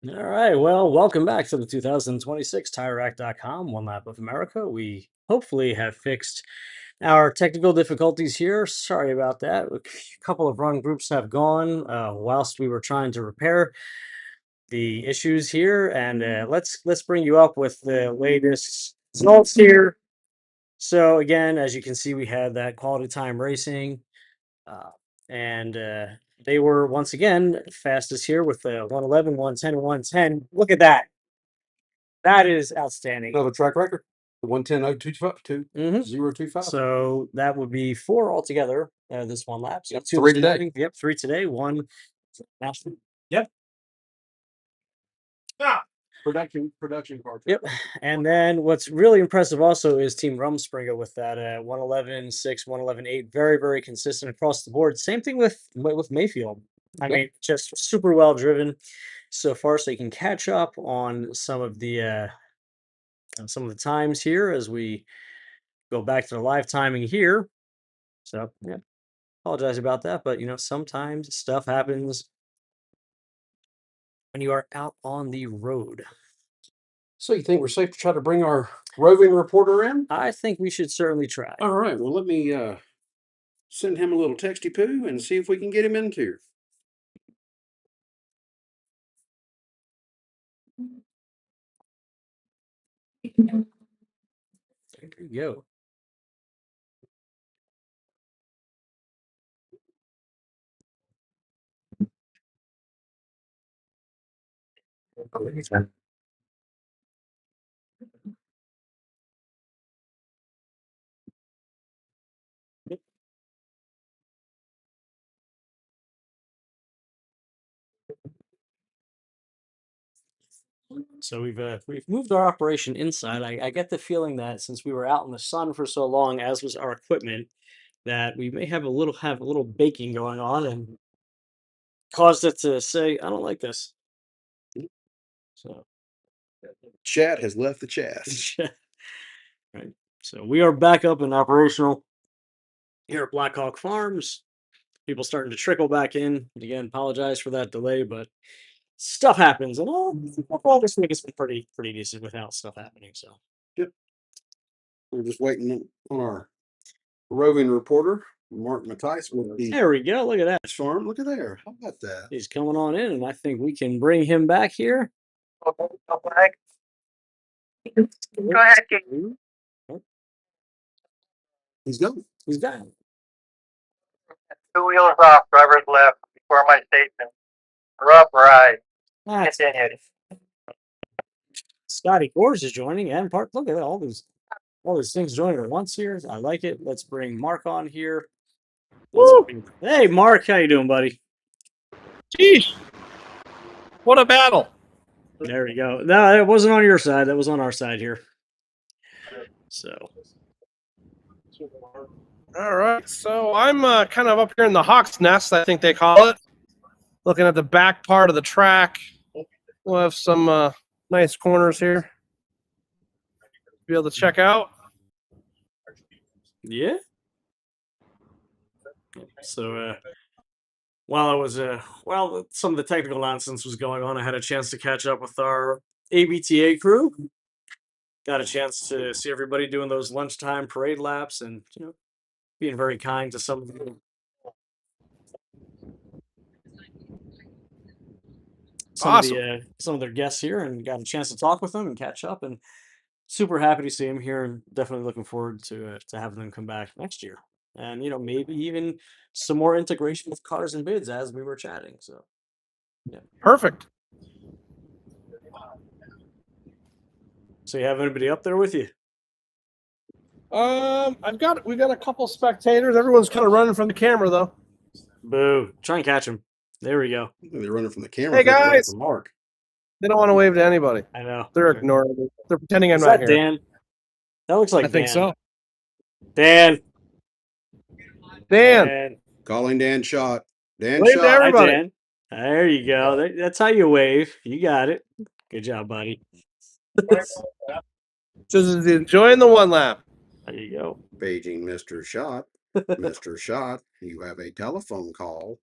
All right. Well, welcome back to the 2026 TireRack.com One Lap of America. We hopefully have fixed our technical difficulties here. Sorry about that. A couple of run groups have gone whilst we were trying to repair the issues here, and let's bring you up with the latest results here. So again, as you can see, we had that quality time racing, uh, and they were once again fastest here with the 111, 110, and 110. Look at that. That is outstanding. Another track record. 110.025. Mhm. 025. So that would be four altogether. This one lap. So Yep, two three this today. morning. Yep, three today. One national. Yep. Production car. Yep. And then what's really impressive also is Team Rumspringer with that 111.6, 111.8. Very, very consistent across the board. Same thing with Mayfield. I Yep. mean, just super well driven so far, so you can catch up on some of the times here as we go back to the live timing here. So yeah, apologize about that, but sometimes stuff happens when you are out on the road. So you think we're safe to try to bring our roving reporter in? I think we should certainly try. All right. Well, let me send him a little texty poo and see if we can get him in here. There you go. So we've moved our operation inside. I get the feeling that since we were out in the sun for so long, as was our equipment, that we may have a little baking going on and caused it to say, "I don't like this." So Chat has left the chat. right. So we are back up and operational here at Blackhawk Farms. People starting to trickle back in. And again, apologize for that delay, but stuff happens, and all this week has been pretty decent without stuff happening. So Yep. We're just waiting on our roving reporter, Mark Mattice, with the there we go. Look at that. farm. Look at there. How about that? He's coming on in, and I think we can bring him back here. Go ahead, King. He's going. He's back. 2 wheels off, drivers left before my station. Rough ride. That's Continued. Scotty Gores is joining, and Park. Look at all these things joining at once here. I like it. Let's bring Mark on here. Hey, Mark, how you doing, buddy? Geez, what a battle! There we go. No, it wasn't on your side. That was on our side here. So, All right, so I'm kind of up here in the Hawk's Nest, I think they call it. Looking at the back part of the track. We'll have some nice corners here. Be able to check out. yeah. So, while I was while some of the technical nonsense was going on, I had a chance to catch up with our ABTA crew. Got a chance to see everybody doing those lunchtime parade laps, and being very kind to Awesome. some of their guests here, and got a chance to talk with them and catch up, and super happy to see them here, and definitely looking forward to having them come back next year, and maybe even some more integration with cars and bids as we were chatting. So yeah. Perfect. So you have anybody up there with you? We got a couple spectators. Everyone's kind of running from the camera though. Boo! Try and catch them. There we go. They're running from the camera. Hey guys, from Mark. They don't want to wave to anybody. I know. They're ignoring me. They're pretending I'm Is not that here. Dan? That looks like I think Dan. so. Dan. Dan. Calling Dan Shot. Dan Wave to Shot. Hi, everybody. Dan. There you go. That's how you wave. You got it. Good job, buddy. Just enjoying the one lap. There you go. Paging Mr. Shot. Mr. Shot, you have a telephone call.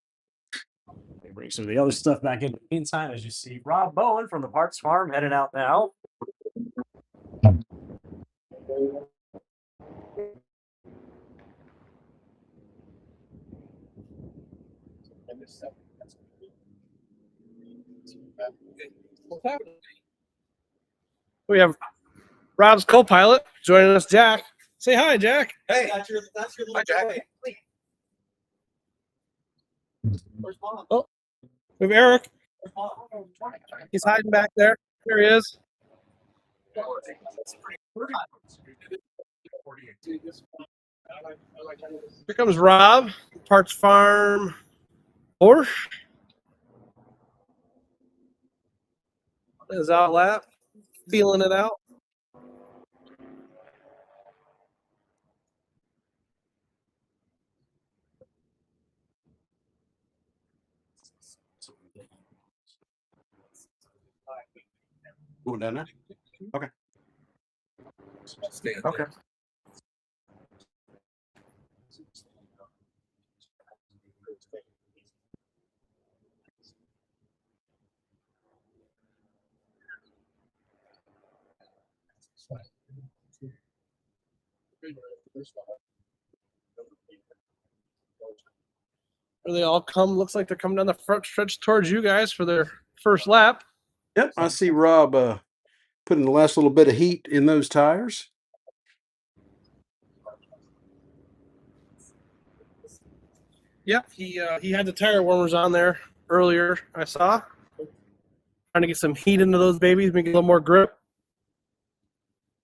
Bring some of the other stuff back in the meantime, as you see Rob Bowen from the Parts Farm heading out now. We have Rob's co-pilot joining us, Jack. Say hi, Jack. Hey, that's your little Jack. Oh, we have Eric. He's hiding back there. There he is. Here comes Rob, Parts Farm Porsche. His out lap, feeling it out. Going down there? Okay. Okay. Where they all come, looks like they're coming down the front stretch towards you guys for their first lap. Yep, I see Rob putting the last little bit of heat in those tires. Yep, he had the tire warmers on there earlier, I saw. Trying to get some heat into those babies, make a little more grip.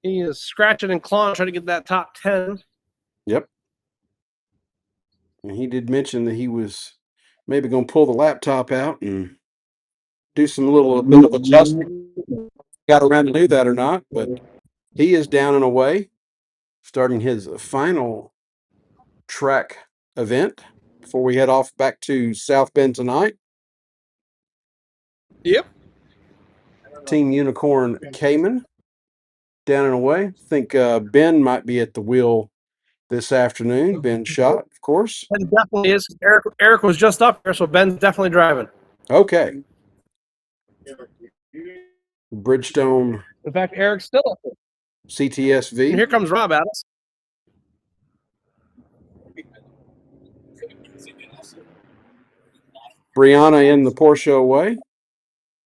He is scratching and clawing, trying to get that top 10. Yep. And he did mention that he was maybe going to pull the laptop out and do some little bit of adjustment. Got around to do that or not, but he is down and away, starting his final track event before we head off back to South Bend tonight. Yep. Team Unicorn Cayman down and away. I think Ben might be at the wheel this afternoon. Ben Schott, of course. Ben definitely is. Eric was just up there, so Ben's definitely driving. Okay. Bridgestone In fact, Eric's still up there. CTSV. And here comes Rob at us. Brianna in the Porsche away.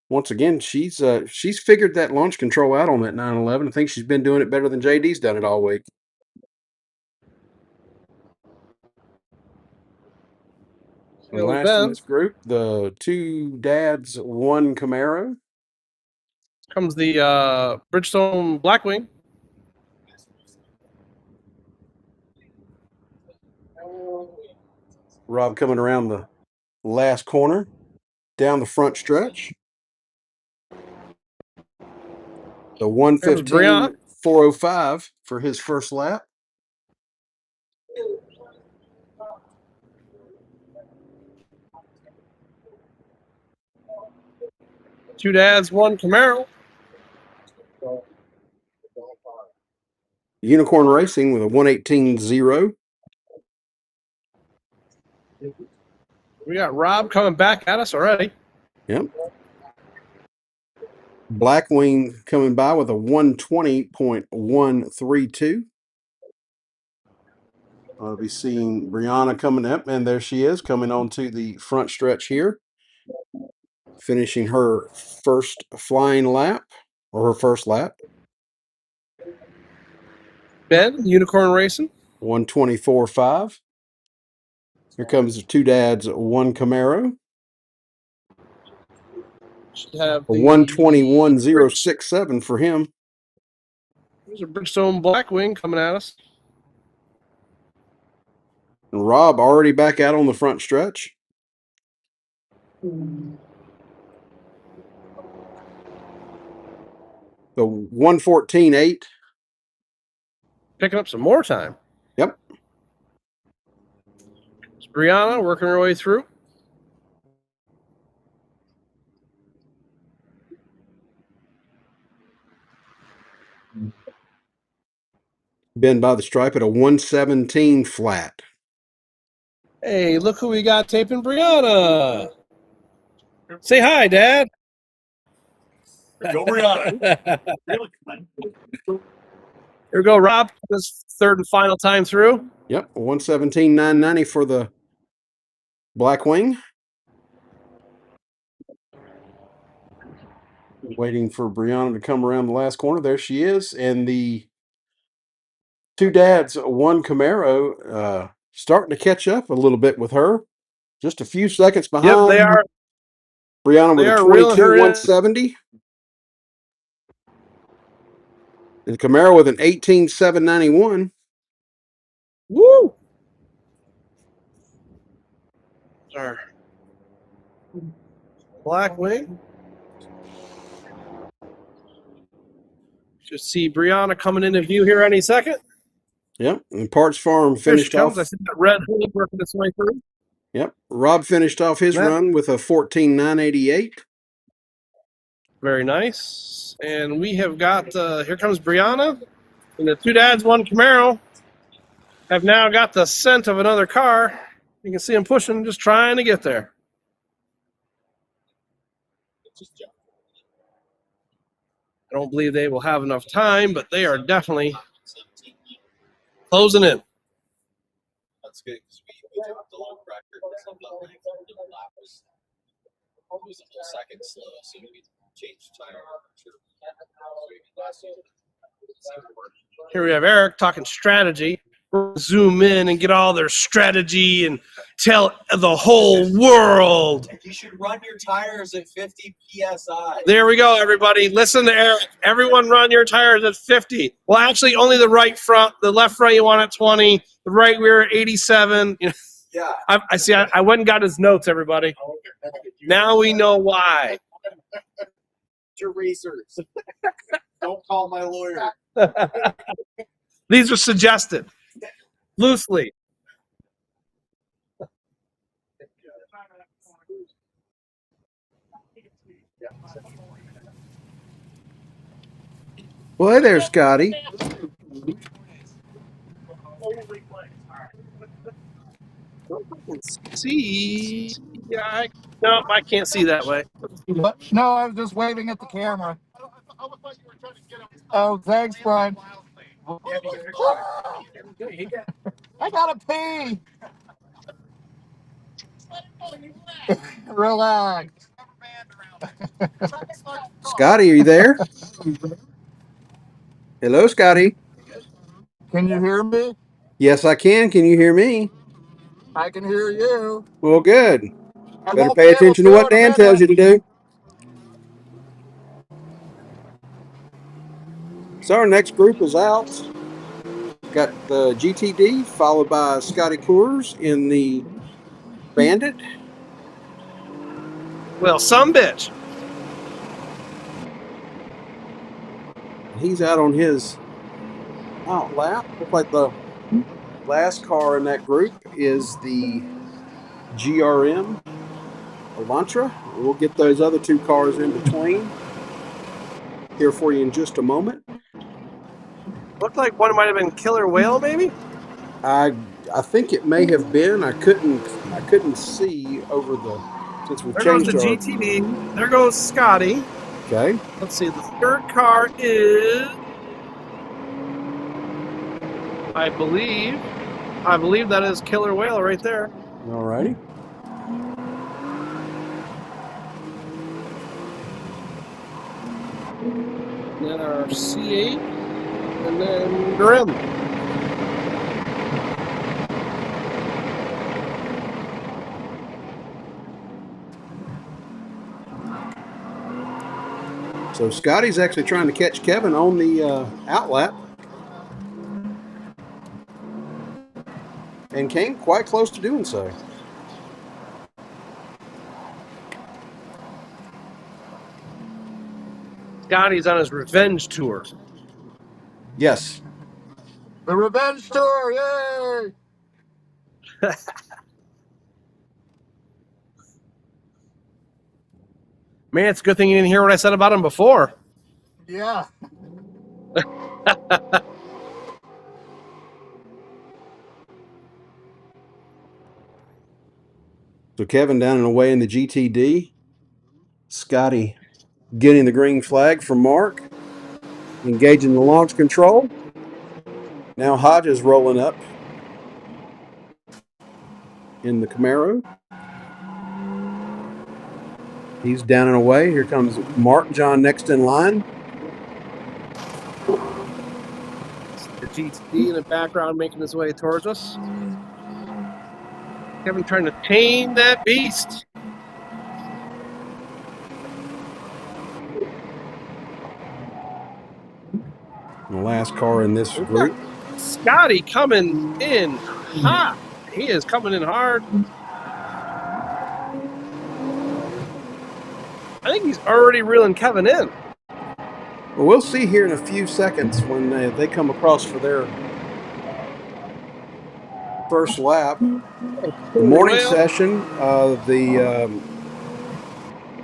Once again, she's figured that launch control out on that 911. I think she's been doing it better than JD's done it all week. And last in this group, the two dads, one Camaro. Comes the Bridgestone Blackwing. Rob coming around the last corner, down the front stretch. The 1:15.405 for his first lap. Two dads, one Camaro. Unicorn Racing with a 1:18.0. We got Rob coming back at us already. Yep. Blackwing coming by with a 1:20.132. I'll be seeing Brianna coming up, and there she is coming onto the front stretch here, finishing her first flying lap, or her first lap. Ben, Unicorn Racing. 1:24.5. Here comes the two dads, one Camaro. Should have A 1:21.067 for him. There's a Bridgestone Blackwing coming at us. And Rob already back out on the front stretch. The 1:14.8. Picking up some more time. Yep. It's Brianna working her way through. Been by the stripe at a 1:17 flat. Hey, look who we got taping Brianna. Say hi, Dad. Go Brianna. Here we go, Rob. This third and final time through. Yep, 117,990 for the Blackwing. Waiting for Brianna to come around the last corner. There she is. And the two dads, one Camaro, starting to catch up a little bit with her. Just a few seconds behind. Yep, they are. Brianna with They a are reeling 22 her in. 170. And Camaro with an 18 791. Woo! Our Blackwing. Should see Brianna coming into view here any second. Yep. And Parts Farm Here she finished comes. off. I see that red hood working its way through. Yep. Rob finished off his run with a 14 988. Very nice. And we have got, here comes Brianna. And the two dads, one Camaro, have now got the scent of another car. You can see them pushing, just trying to get there. I don't believe they will have enough time, but they are definitely closing in. That's good because we dropped a little record. The length of the lap was a full second slow, so we changed tire pressure. Here we have Eric talking strategy. We'll zoom in and get all their strategy and tell the whole world. You should run your tires at 50 psi. There we go, everybody. Listen to Eric. Everyone run your tires at 50. Well, actually, only the right front. The left front you want at 20. The right rear at 87. You know, Yeah. I see. I went and got his notes, everybody. Now we know why. Your racers. Don't call my lawyer. These are suggested loosely. Well, hey there, Scotty. See, yeah, no, I can't see that way. No, I was just waving at the camera. Oh, thanks, Brian. I gotta pee. Relax. Scotty, are you there? Hello, Scotty. Can you hear me? Yes, I can. Can you hear me? I can hear you. Well, good. I Better won't pay be able attention to what in a Dan tells you minute. to do. So our next group is out. Got the GTD followed by Scotty Coors in the Bandit. Well, some bitch. He's out on his out lap. Looks like the last car in that group is the GRM Elantra. We'll get those other two cars in between here for you in just a moment. Looked like one might have been Killer Whale, maybe. I think it may have been. I couldn't see over the since we've There goes changed the our. GTD. There goes Scotty. Okay. Let's see. The third car is, I believe that is Killer Whale right there. All righty. And then our C8, and then Grim. So Scotty's actually trying to catch Kevin on the outlap and came quite close to doing so. Scotty's on his revenge tour. Yes. The revenge tour, yay! Man, it's a good thing you didn't hear what I said about him before. Yeah. So Kevin down and away in the GTD. Scotty getting the green flag from Mark, engaging the launch control. Now Hodges rolling up in the Camaro. He's down and away. Here comes Mark John next in line. The GTD in the background making his way towards us. Kevin trying to tame that beast. The last car in this group. Scotty coming in hot. He is coming in hard. I think he's already reeling Kevin in. Well, we'll see here in a few seconds when they come across for their first lap. The morning session,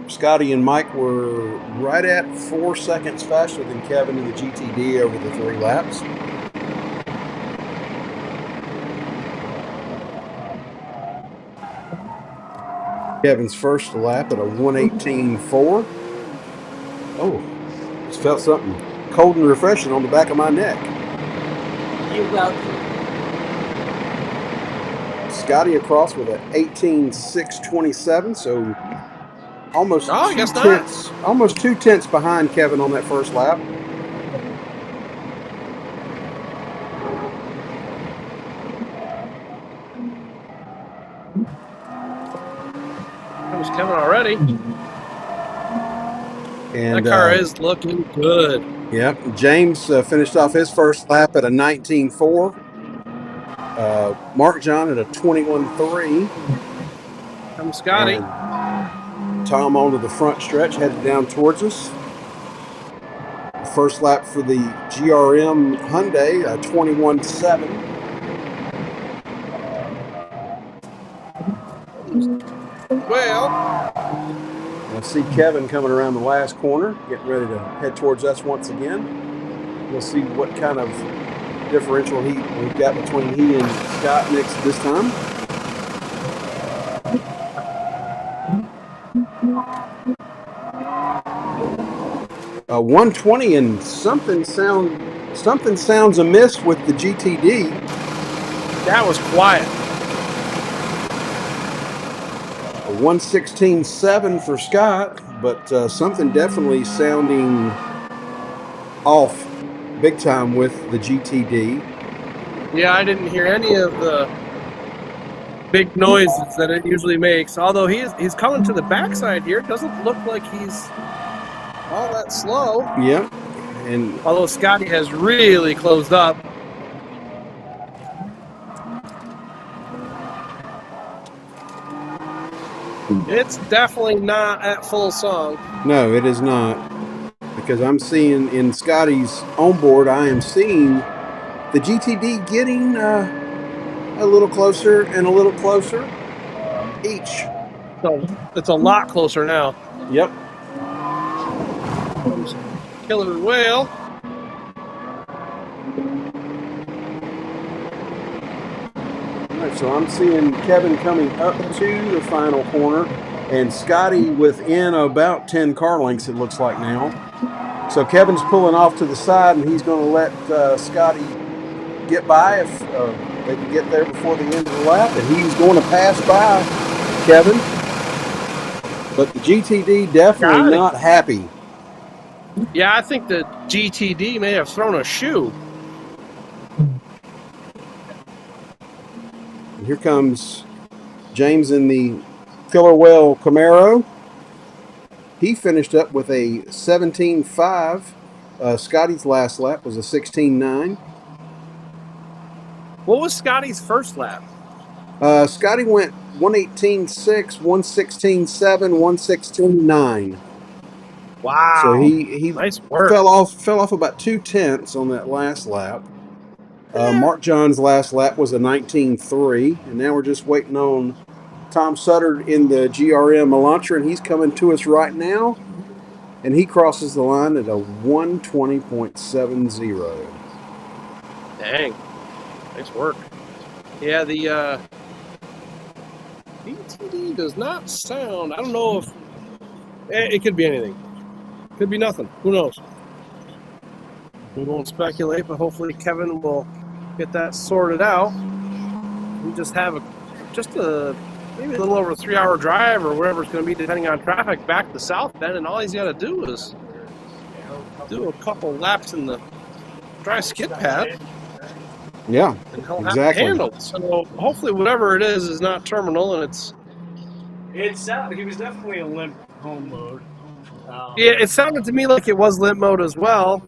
Scotty and Mike were right at 4 seconds faster than Kevin in the GTD over the 3 laps. Kevin's first lap at a 1:18.4. Oh, just felt something cold and refreshing on the back of my neck. You're welcome. Scotty across with an 18.627, so almost Oh, I guess not. almost 2 tenths behind Kevin on that first lap. That was Kevin already. And that car is looking good. Yep. James finished off his first lap at a 19.4. Mark John at a 21.3. Come Scotty. And Tom onto the front stretch, headed down towards us. First lap for the GRM Hyundai, 21.7. Well, I see Kevin coming around the last corner, getting ready to head towards us once again. We'll see what kind of differential we've got between he and Scott this time. A 120 and something sounds amiss with the GTD. That was quiet. A 116.7 for Scott, but something definitely sounding off big time with the GTD. Yeah, I didn't hear any of the big noises that it usually makes. Although he's coming to the backside here. Doesn't look like he's all that slow. Yep. And although Scotty has really closed up. It's definitely not at full song. No, it is not. Because I'm seeing in Scotty's onboard, I am seeing the GTD getting a little closer and a little closer each. So it's a lot closer now. Yep. Killer Whale. All right, so I'm seeing Kevin coming up to the final corner and Scotty within about 10 car lengths, it looks like now. So Kevin's pulling off to the side, and he's going to let Scotty get by if they can get there before the end of the lap, and he's going to pass by Kevin. But the GTD definitely not happy. Yeah, I think the GTD may have thrown a shoe. And here comes James in the Killer Whale Camaro. He finished up with a 17.5. Scotty's last lap was a 16.9. What was Scotty's first lap? Scotty went 118.6, 116.7, 116.9. Wow. So he nice work. fell off about 2 tenths on that last lap. Mark John's last lap was a 19.3, and now we're just waiting on Tom Sutter in the GRM Elantra, and he's coming to us right now, and he crosses the line at a 120.70. Dang. Nice work. Yeah, the BTD does not sound, I don't know if It could be anything. Could be nothing. Who knows? We won't speculate, but hopefully Kevin will get that sorted out. We just have maybe a little over a 3-hour drive or whatever it's going to be, depending on traffic, back to South Bend, and all he's got to do is do a couple laps in the dry skid pad, Yeah, and he'll have it exactly. handled. So hopefully, whatever it is not terminal, and it's. He was definitely a limp home mode. Yeah, it sounded to me like it was limp mode as well.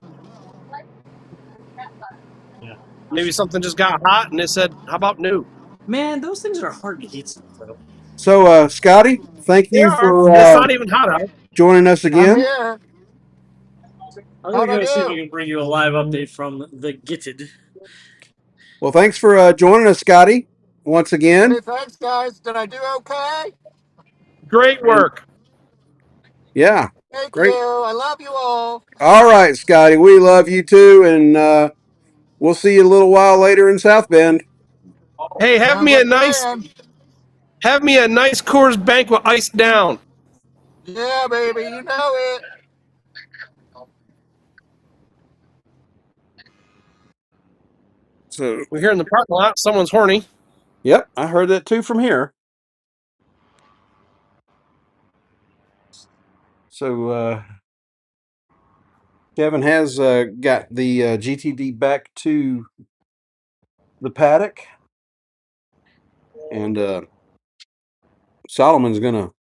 Yeah. Maybe something just got hot, and they said, "How about new?" Man, those things are hard to heat stuff though. So, Scotty, thank They you are. for It's not even hot out. joining us I'm again. here. I'm gonna How'd I go see if I do? can bring you a live update from the Gitted. Well, thanks for joining us, Scotty, once again. Hey, thanks, guys. Did I do okay? Great And work. Thank great. you. I love you all. All right, Scotty, we love you too, and we'll see you a little while later in South Bend. Hey, Sounds like a plan. have me a nice Coors Banquet iced down. Yeah, baby, you know it. So, We're here in the parking lot. Someone's horny. yep, I heard that too from here. So, Kevin has got the GTD back to the paddock, and Solomon's going to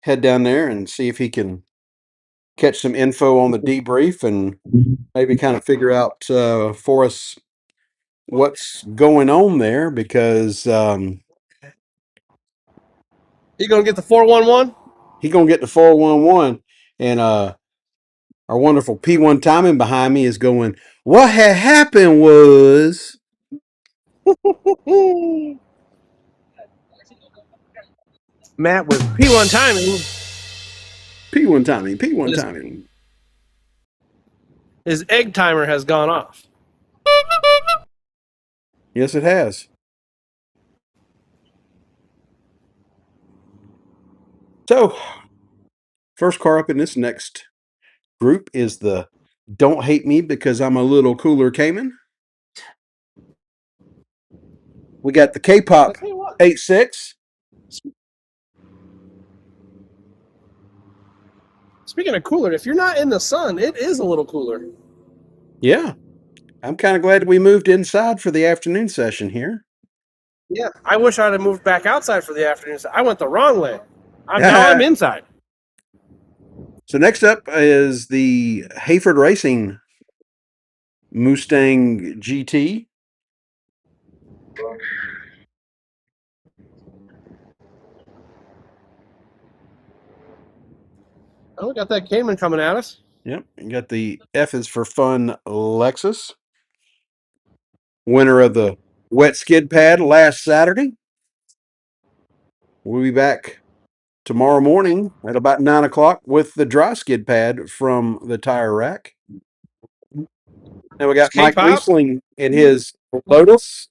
head down there and see if he can catch some info on the debrief and maybe kind of figure out for us what's going on there because You gonna get the 411? he gonna get the 411 and our wonderful P1 timing behind me is going, what had happened was Matt with P1 timing. P1 timing, P1 timing. His egg timer has gone off. Yes, it has. So, first car up in this next group is the Don't Hate Me Because I'm a Little Cooler Cayman. We got the K-Pop I tell you what. 86. Speaking of cooler, if you're not in the sun, it is a little cooler. Yeah, I'm kind of glad we moved inside for the afternoon session here. Yeah, I wish I'd have moved back outside for the afternoon. I went the wrong way. Now I'm inside. So next up is the Hayford Racing Mustang GT. Oh, we got that Cayman coming at us. Yep, you got the F is for Fun Lexus. Winner of the wet skid pad last Saturday. We'll be back tomorrow morning at about 9 o'clock with the dry skid pad from the tire rack. Then we got Mike K-pop. Riesling in his Lotus.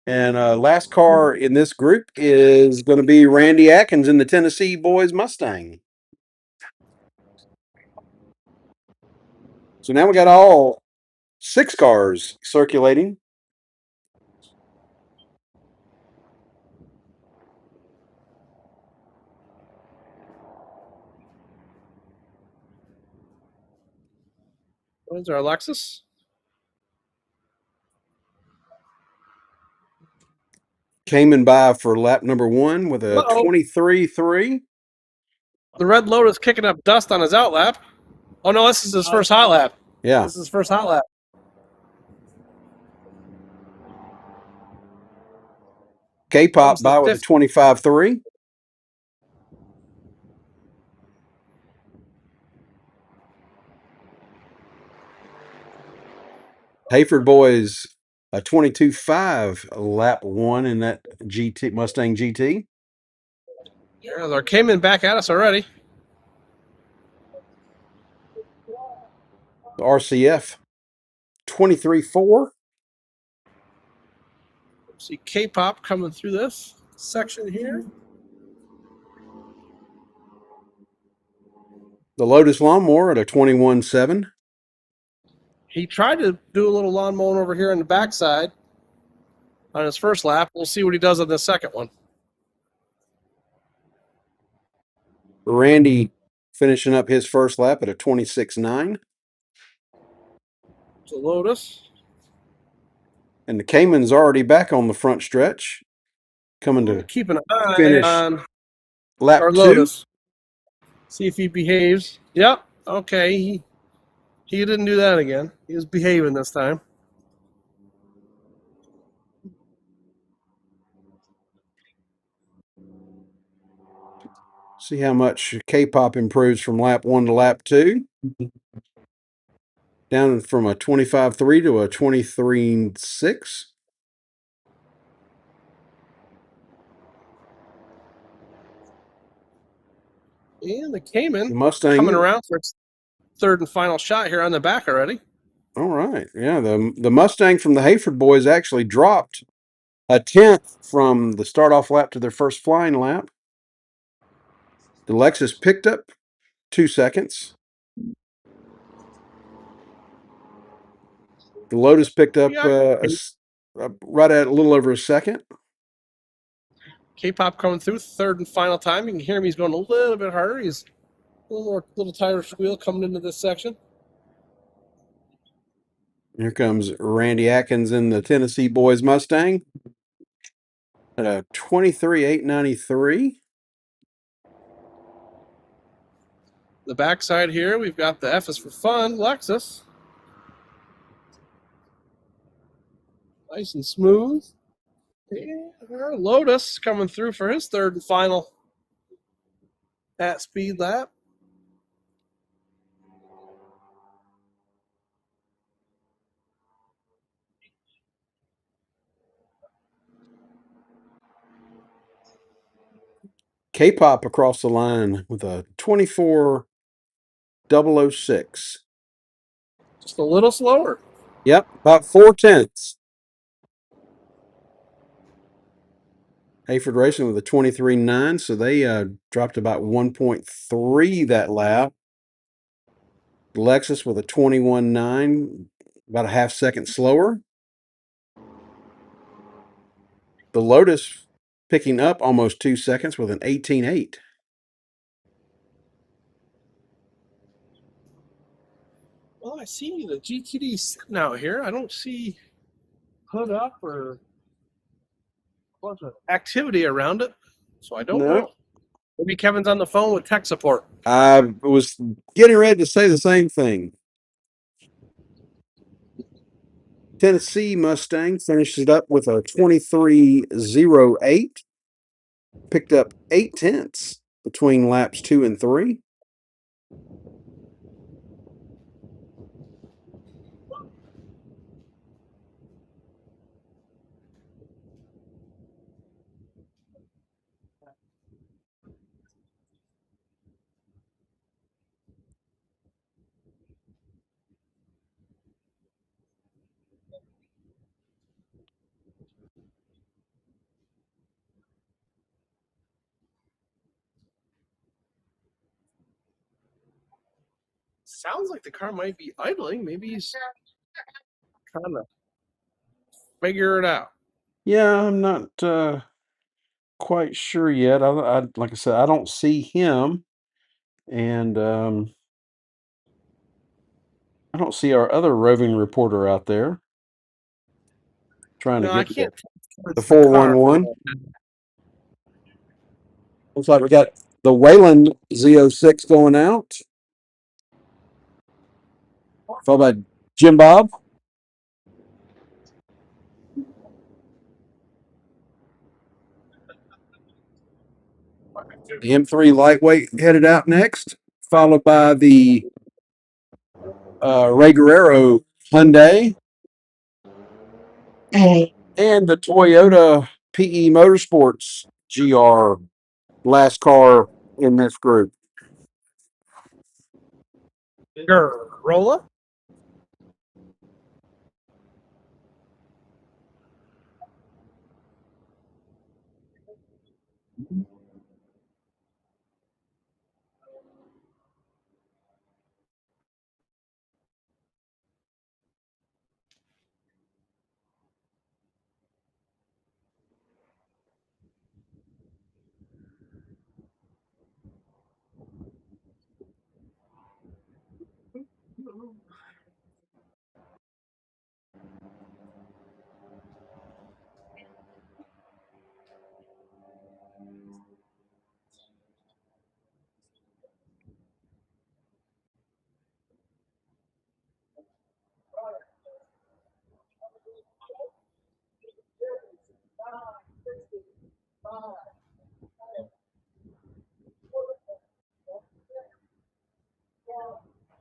And last car in this group is going to be Randy Atkins in the Tennessee Boys Mustang. So now we got all 6 cars circulating. Where's our Lexus? Came in by for lap number 1 with a Uh-oh. 23.3. The Red Lotus kicking up dust on his out lap. Oh, no, this is his first hot lap. Yeah. This is his first hot lap. K-Pop by with a 25.3. Hayford Boys a 22.5 lap 1 in that GT Mustang GT. Yeah, they're Cayman back at us already. The RCF 23.4. See K-pop coming through this section here. The Lotus Lawnmower at a 21.7. He tried to do a little lawn mowing over here on the backside on his first lap. We'll see what he does on the second one. Randy finishing up his first lap at a 26.9. So Lotus. And the Cayman's already back on the front stretch, coming to Keep an eye finish on lap our 2. Lotus. See if he behaves. Yep. Okay. He didn't do that again. He was behaving this time. See how much K-pop improves from lap 1 to lap 2. Down from a 25.3 to a 23.6. And the Cayman The Mustang coming around for its third and final shot here on the back already. All right. Yeah, the Mustang from the Hayford boys actually dropped a tenth from the start-off lap to their first flying lap. The Lexus picked up 2 seconds. The Lotus picked up right at a little over a second. K-pop coming through third and final time. You can hear him. He's going a little bit harder. He's a little tighter squeal coming into this section. Here comes Randy Atkins in the Tennessee boys Mustang at a 23.893. The backside here, we've got the F is for fun, Lexus. Nice and smooth. And our Lotus coming through for his third and final at speed lap. K-pop across the line with a 24.006. Just a little slower. Yep, about 4 tenths. Hayford Racing with a 23.9, so they dropped about 1.3 that lap. Lexus with a 21.9, about a half second slower. The Lotus picking up almost 2 seconds with an 18.8. Well, I see the GTD sitting out here. I don't see hood up or a bunch of activity around it, so I don't know. Maybe Kevin's on the phone with tech support. I was getting ready to say the same thing. Tennessee Mustang finished it up with a 23.08. Picked up 8 tenths between laps 2 and 3. Sounds like the car might be idling. Maybe he's trying to figure it out. Yeah, I'm not quite sure yet. Like I said, I don't see him, and I don't see our other roving reporter out there trying to No, I get can't tell the it's the car. 411. Looks like we got the Wayland Z06 going out, followed by Jim Bob. The M3 lightweight headed out next, followed by the Ray Guerrero Hyundai and the Toyota PE Motorsports GR, last car in this group. Rolla?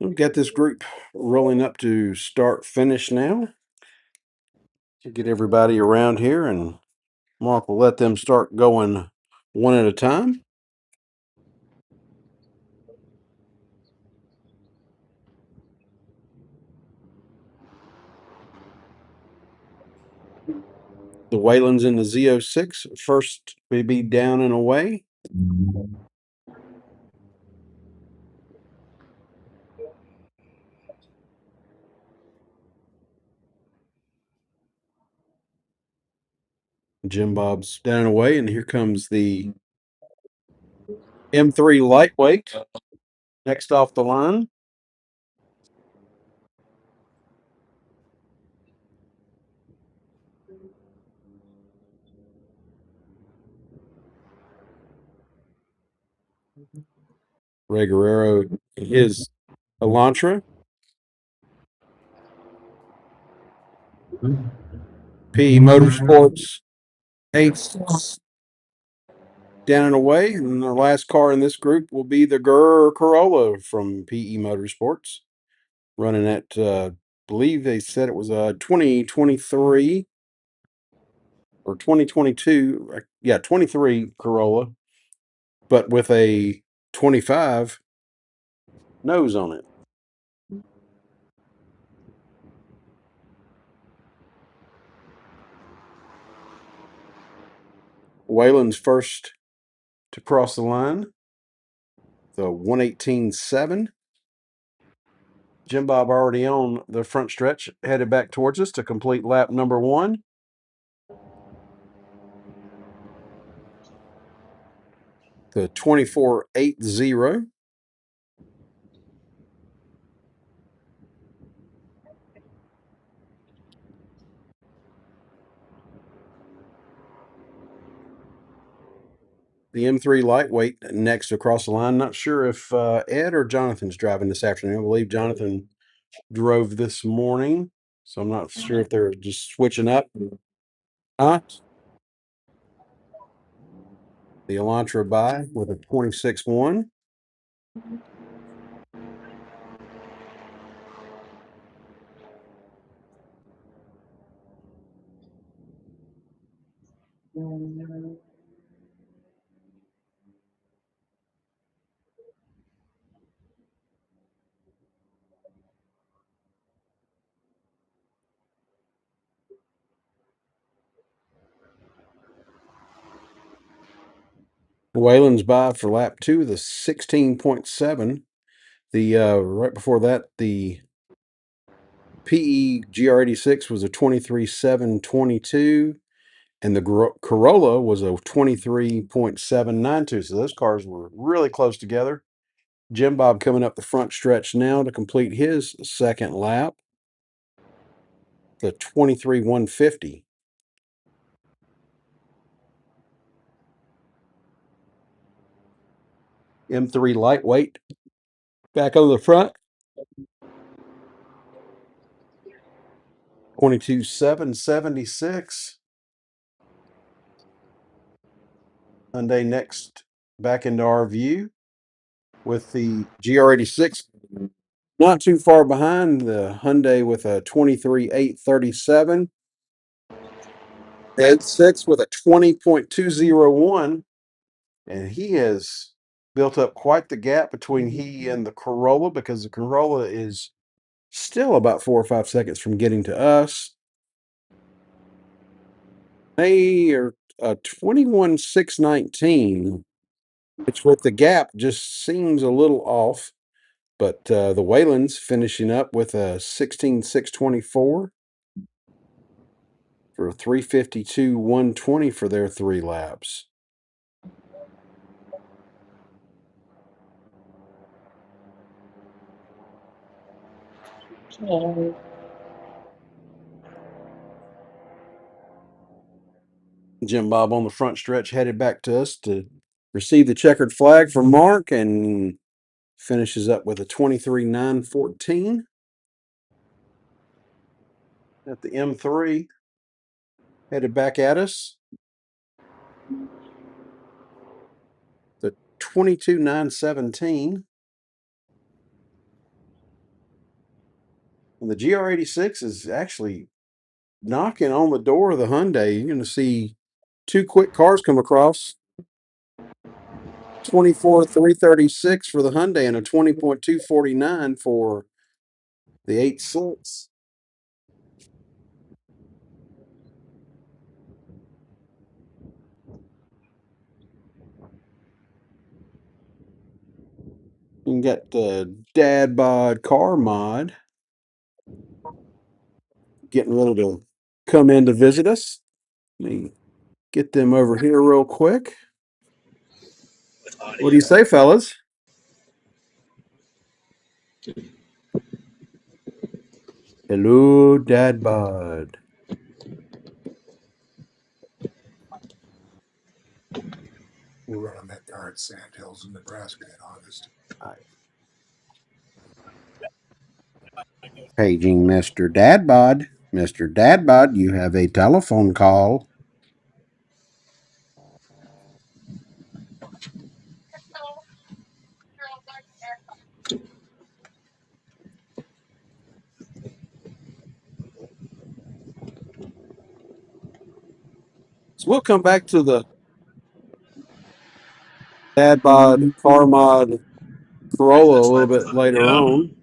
We've got this group rolling up to start finish now. To get everybody around here, and Mark will let them start going one at a time. The Waylands in the Z06 first may be down and away. Jim Bob's down and away, and here comes the M3 lightweight next off the line. Ray Guerrero, his Elantra. P Motorsports, eighth down and away. And the last car in this group will be the Corolla from PE Motorsports, running at, believe they said it was a 2023 or 2022. Yeah, 23 Corolla, but with a 25 nose on it. Wayland's first to cross the line, the 118.7. Jim Bob already on the front stretch, headed back towards us to complete lap number 1. The 24.80. The M3 lightweight next across the line. Not sure if Ed or Jonathan's driving this afternoon. I believe Jonathan drove this morning, so I'm not sure if they're just switching up. Huh? The Elantra by with a 26.1. Wayland's by for lap 2, the 16.7. The right before that, the PE GR86 was a 23.722, and the Corolla was a 23.792. So those cars were really close together. Jim Bob coming up the front stretch now to complete his second lap, the 23.150. M3 lightweight back on the front, 22.776. Hyundai next back into our view with the GR86 not too far behind, the Hyundai with a 23.837. Ed 6 with a 20.201. And he has built up quite the gap between he and the Corolla, because the Corolla is still about 4 or 5 seconds from getting to us. They are 21.619, which with the gap just seems a little off. But the Waylands finishing up with a 16.624 for 352.120 for their 3 laps. Jim Bob on the front stretch headed back to us to receive the checkered flag from Mark, and finishes up with a 23.914 at the M3. Headed back at us. The 22.917. And the GR86 is actually knocking on the door of the Hyundai. You're going to see two quick cars come across. 24,336 for the Hyundai and a 20.249 for the 86. You can get the Dad Bod Car Mod getting ready to come in to visit us. Let me get them over here real quick. What do you say, fellas? Hello, Dad Bod. We'll run on that car at Sand Hills in Nebraska in August. Paging Mr. Dad Bod. Mr. Dad Bod, you have a telephone call. So we'll come back to the Dad Bod Car Mod Corolla a little bit later on.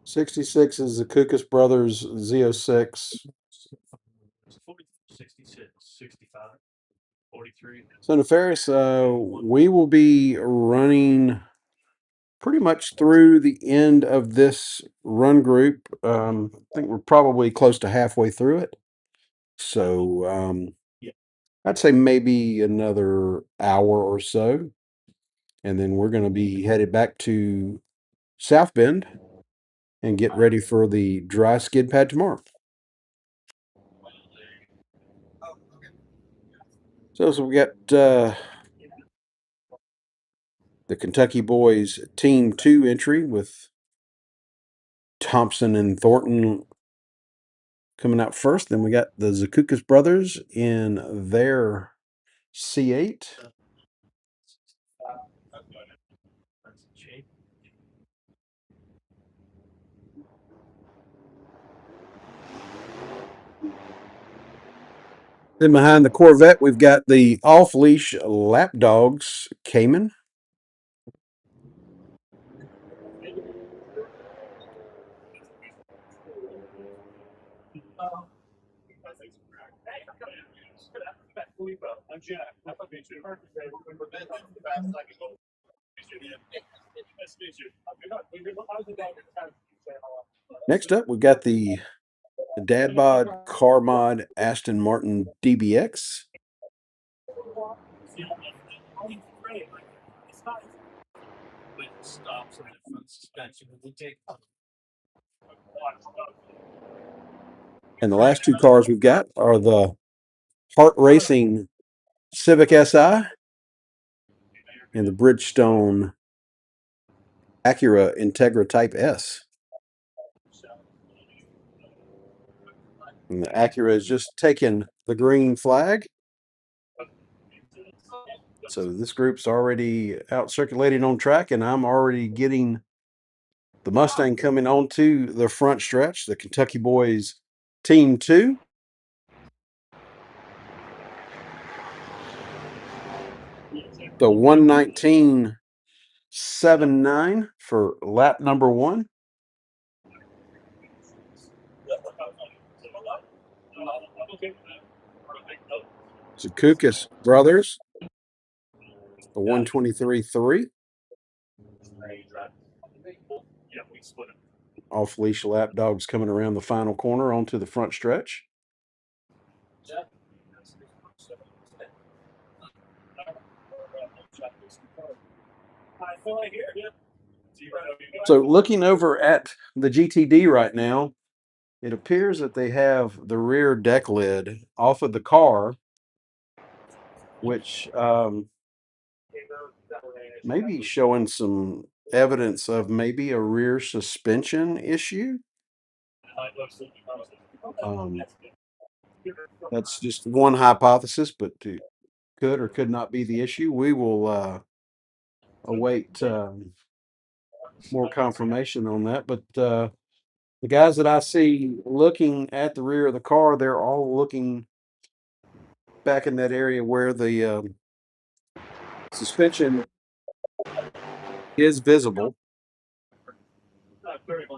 '66 is the Kukas Brothers Z06. So Nefarious, we will be running pretty much through the end of this run group. I think we're probably close to halfway through it. So I'd say maybe another hour or so. And then we're going to be headed back to South Bend and get ready for the dry skid pad tomorrow. So we got the Kentucky Boys Team 2 entry with Thompson and Thornton coming out first. Then we got the Zakukas brothers in their C8. Then behind the Corvette, we've got the off-leash Lapdogs Cayman. Next up, we've got the Dad Bod Car Mod Aston Martin DBX. And the last two cars we've got are the Hart Racing Civic Si and the Bridgestone Acura Integra Type S. And the Acura has just taken the green flag. So this group's already out circulating on track, and I'm already getting the Mustang coming onto the front stretch, the Kentucky Boys Team 2. The 119.79 for lap number 1. Zakukas brothers a 123.3. Off leash lap dogs coming around the final corner onto the front stretch. So looking over at the GTD right now, it appears that they have the rear deck lid off of the car, which may be showing some evidence of maybe a rear suspension issue. That's just one hypothesis, but it could or could not be the issue. We will await more confirmation on that. But the guys that I see looking at the rear of the car, they're all looking back in that area where the suspension is visible.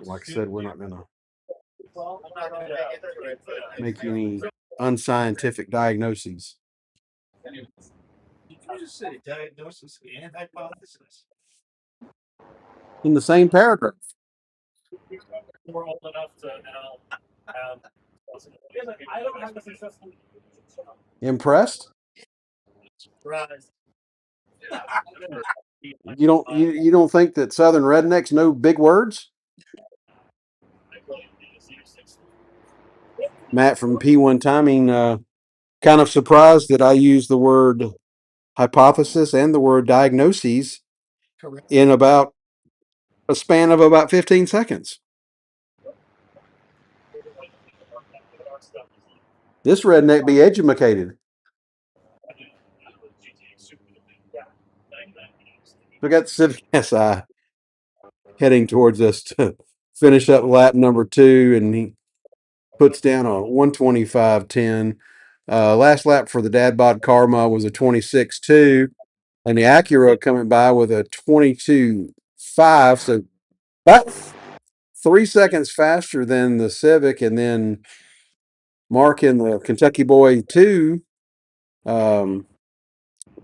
Like I said, we're not going to make any unscientific diagnoses. Did you just say diagnosis and hypothesis? In the same paragraph. We're old enough to now have. I don't have a successful. Impressed? Surprise. You don't think that Southern rednecks know big words? Matt from P1 Timing, kind of surprised that I used the word hypothesis and the word diagnoses in about a span of about 15 seconds. This redneck be educated. We got the Civic SI heading towards us to finish up lap number 2, and he puts down a 125.10. Last lap for the Dad Bod Karma was a 26.2, and the Acura coming by with a 22.5. So about 3 seconds faster than the Civic, and then Mark in the Kentucky Boy 2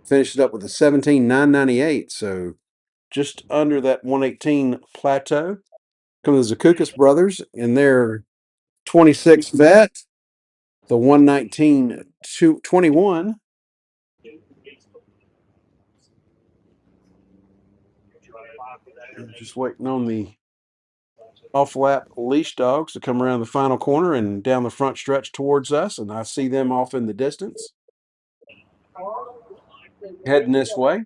finished it up with a 17.998. So just under that 118 plateau. Comes the Zakoukas brothers in their 26 vet, the 119.21. Just waiting on the off lap leash dogs to come around the final corner and down the front stretch towards us, and I see them off in the distance heading this way.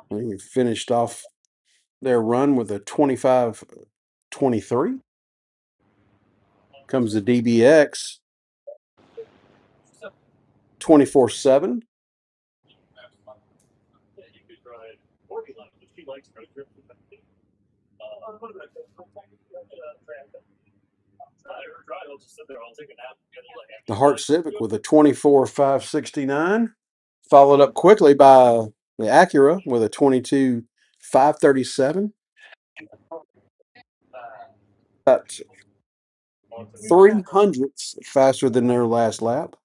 We finished off their run with a 25.23. Comes the DBX 24.7. The Hart Civic with a 24.569, followed up quickly by the Acura with a 22.537. About 300ths faster than their last lap.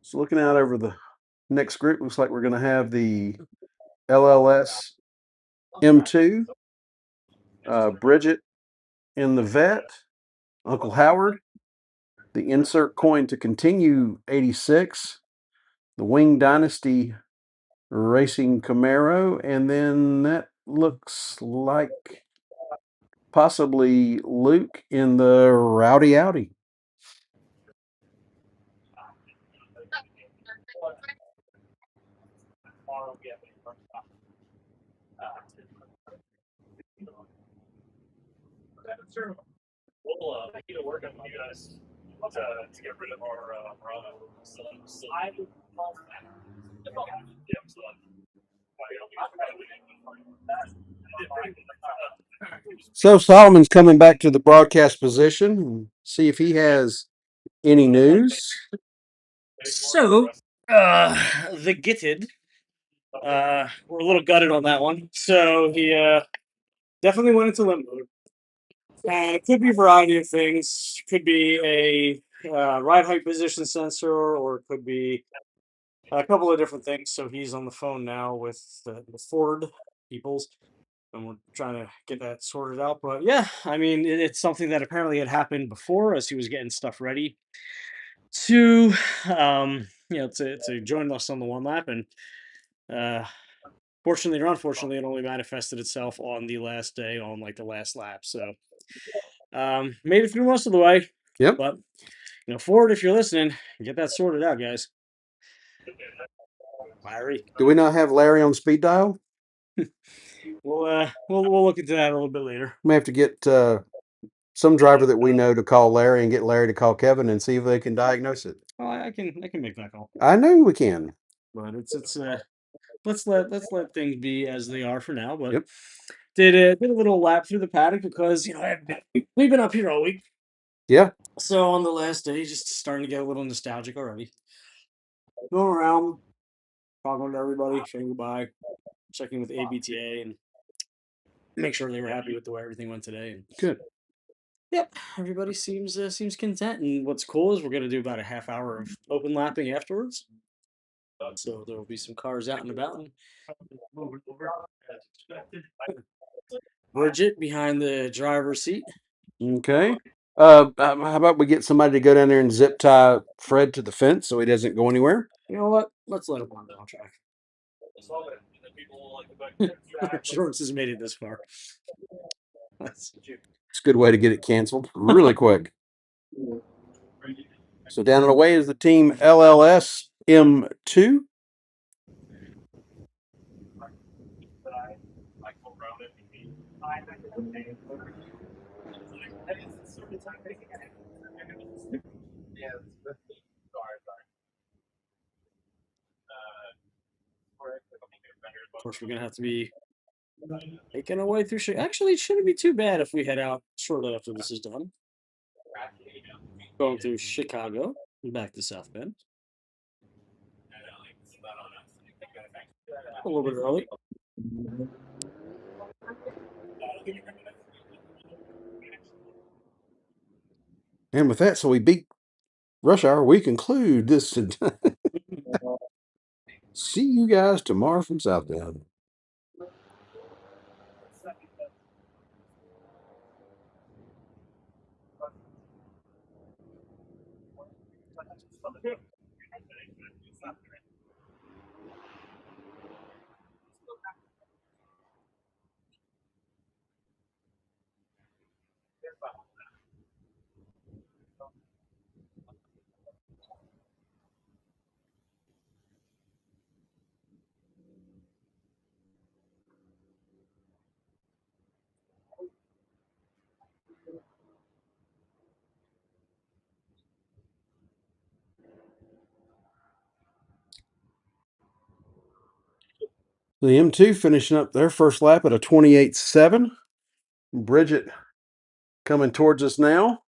So looking out over the next group, looks like we're going to have the LLS M2, Bridget in the vet, Uncle Howard, the insert coin to continue 86, the Wing Dynasty Racing Camaro, and then that looks like possibly Luke in the Rowdy Audi. We'll need to work on you guys to get rid of our Murano. So Solomon's coming back to the broadcast position. See if he has any news. So, the Gitted we're a little gutted on that one. So he definitely went into limp mode. And it could be a variety of things. Could be a ride height position sensor, or it could be a couple of different things. So he's on the phone now with the Ford peoples, and we're trying to get that sorted out. But yeah, I mean, it's something that apparently had happened before as he was getting stuff ready to, to join us on the one lap. And uh, fortunately or unfortunately, it only manifested itself on the last day, on like the last lap. So made it through most of the way. Yep. But Ford, if you're listening, get that sorted out, guys. Larry, Do we not have Larry on speed dial? we'll look into that a little bit later. We may have to get some driver that we know to call Larry and get Larry to call Kevin and see if they can diagnose it. Oh, I can make that call. I know we can. But it's let's let things be as they are for now. But Yep. did a little lap through the paddock because we've been up here all week. Yeah. So on the last day, just starting to get a little nostalgic already. Going around, talking to everybody, saying goodbye, checking with ABTA, and make sure they were happy with the way everything went today. And Good. yep, everybody seems content. And what's cool is we're gonna do about a half hour of open lapping afterwards. So there will be some cars out and about. And Moving over as expected. Bridget behind the driver's seat. Okay. How about we get somebody to go down there and zip tie Fred to the fence so he doesn't go anywhere? You know what? Let's let him on the track. People like the back. Shorts has made it this far. It's a good way to get it canceled really quick. So down and away is the team LLS M2. Of course, we're gonna have to be making our way through. Actually, it shouldn't be too bad if we head out shortly after this is done. Going through Chicago and back to South Bend. A little bit early. And with that, so we beat rush hour. We conclude this. See you guys tomorrow from South Bend. The M2 finishing up their first lap at a 28.7. Bridget coming towards us now.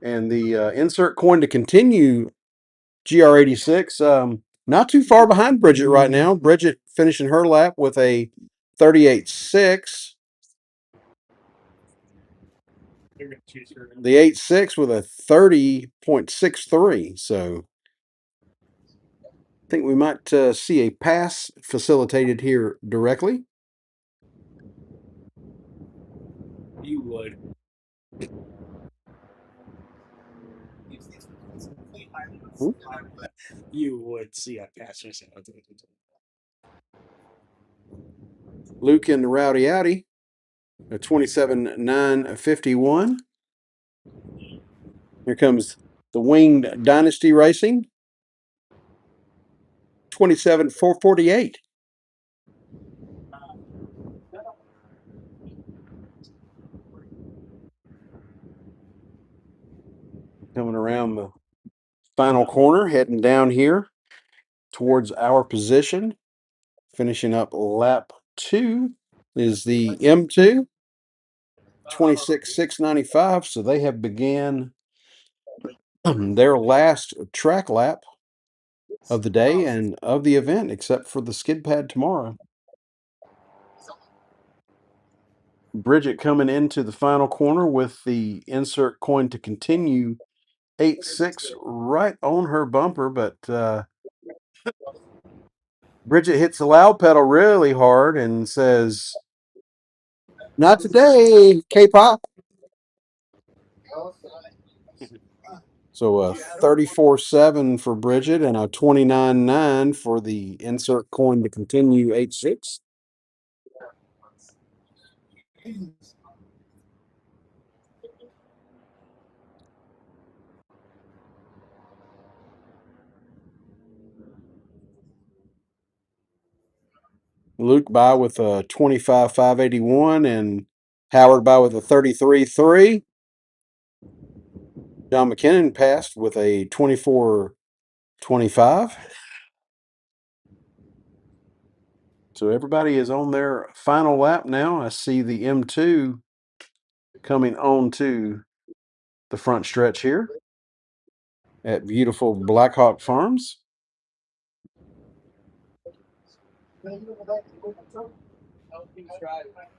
And the insert coin to continue GR86. Not too far behind Bridget right now. Bridget finishing her lap with a 38.6. The 8.6 with a 30.63. So I think we might see a pass facilitated here directly. You would. You would see a pass. Luke and the Rowdy Audi, a 27.951. Here comes the Winged Dynasty Racing, 27.448. Coming around the final corner, heading down here towards our position. Finishing up lap 2 is the M2, 26.695. So they have began their last track lap of the day and of the event, except for the skid pad tomorrow. Bridget coming into the final corner with the insert coin to continue 8-6 right on her bumper, but Bridget hits the loud pedal really hard and says, "Not today, K-pop." So a 34-7 for Bridget and a 29-9 for the insert coin to continue 8-6. Luke by with a 25-581 and Howard by with a 33-3. John McKinnon passed with a 24-25. So everybody is on their final lap now. I see the M2 coming on to the front stretch here at beautiful Blackhawk Farms.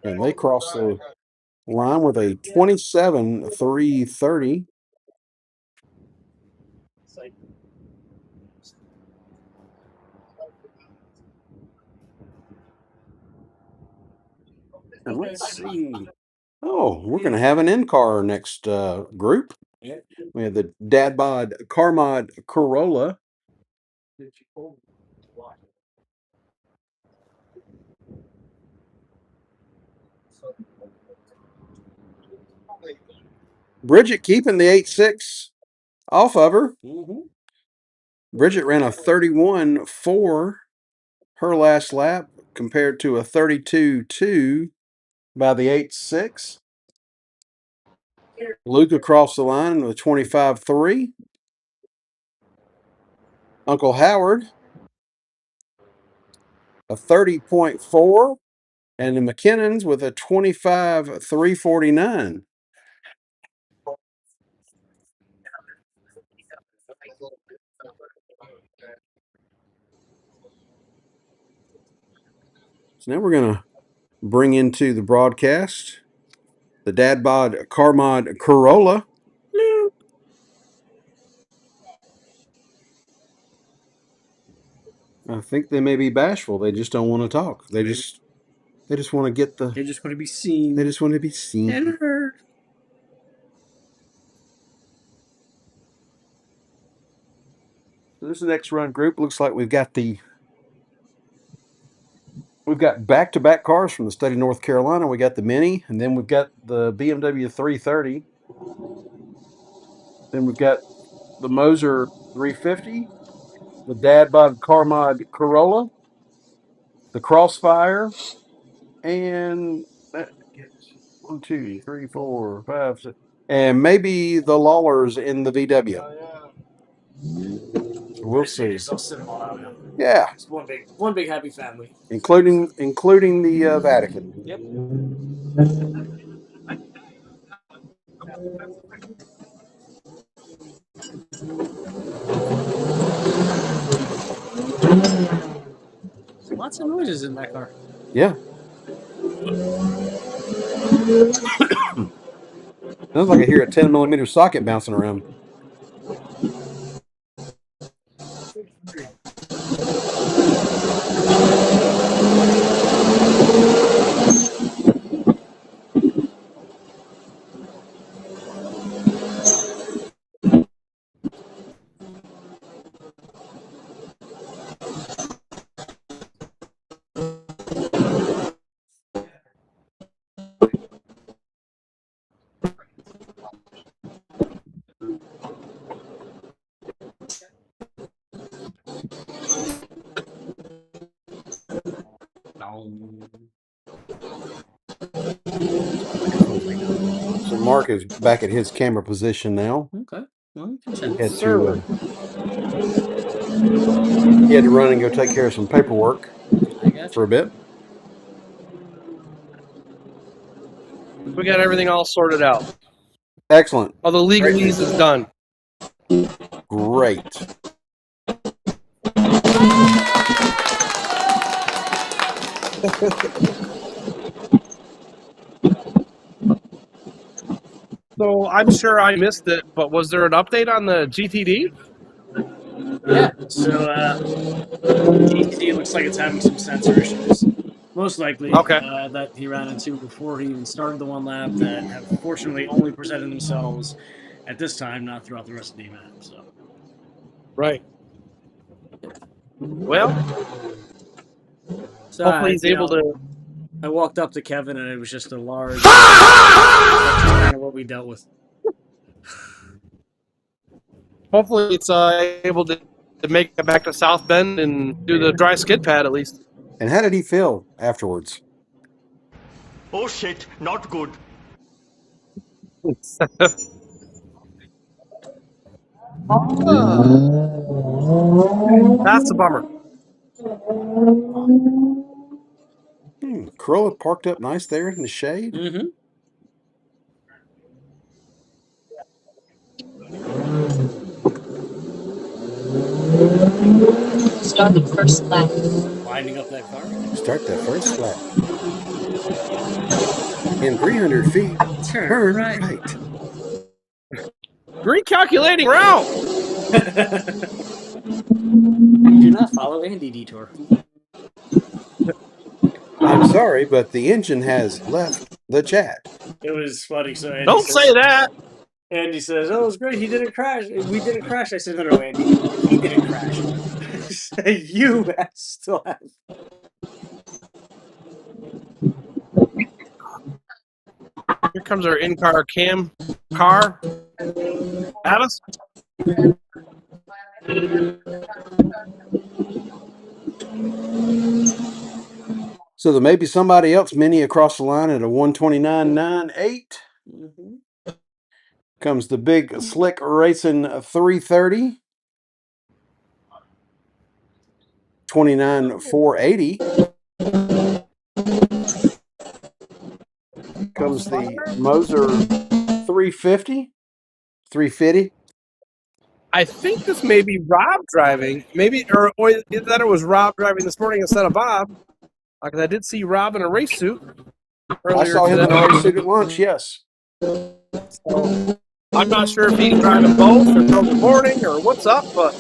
And they cross the line with a 27-330. And let's see. Oh, we're going to have an in-car next group. We have the Dad Bod Carmod Corolla. Bridget keeping the 8-6 off of her. Bridget ran a 31-4 her last lap compared to a 32-2 by the 8-6. Luke across the line with a 25-3. Uncle Howard a 30.4. And the McKinnons with a 25-349. So now we're going to bring into the broadcast the Dad Bod Carmod Corolla. I think they may be bashful. They just don't want to talk. They just want to get the. They just want to be seen. They just want to be seen and heard. So this is the next run group. Looks like we've got back-to-back cars from the state of North Carolina. We got the Mini, and then we've got the BMW 330. Then we've got the Moser 350, the Dad Bod Carmod Corolla, the Crossfire, and 1, 2, 3, 4, 5, 6, and maybe the Lawlers in the VW. We'll see. Yeah, It's one big happy family, including the Vatican. Yep. Lots of noises in that car. Yeah. Sounds like I hear a 10mm socket bouncing around. So Mark is back at his camera position now. Okay. Well, He had to run and go take care of some paperwork for a bit. We got everything all sorted out. Excellent. All the legalese is done. Great. So I'm sure I missed it, but was there an update on the GTD? Yeah. So GTD looks like it's having some sensor issues. Most likely Okay. that he ran into before he even started the one lap that have fortunately only presented themselves at this time, not throughout the rest of the event. So Right. Well, So hopefully he's you able know, to. I walked up to Kevin and it was just a large. That's kind of what we dealt with. Hopefully it's able to make it back to South Bend and do the dry skid pad at least. And how did he feel afterwards? Oh shit, not good. That's a bummer. Corolla parked up nice there in the shade. Mm-hmm. Start the first lap. Lining up that car. Start the first lap. In 300 feet, turn right. Recalculating route. Do not follow Andy Detour. I'm sorry, but the engine has left the chat. It was funny. So Andy Don't say that. Andy says, "Oh, it was great. He didn't crash. We didn't crash." I said, "No, Andy. He didn't crash. You still have." Here comes our in-car cam car. At us. So there may be somebody else mini across the line at a 129.98. Mm-hmm. Comes the big slick racing 330. 29.480. Comes the Moser 350. 350. I think this may be Rob driving. Maybe, or that it was Rob driving this morning instead of Bob. Because I did see Rob in a race suit earlier I saw him today. in a race suit at lunch, yes. So, I'm not sure if he's driving both or from the morning or what's up, but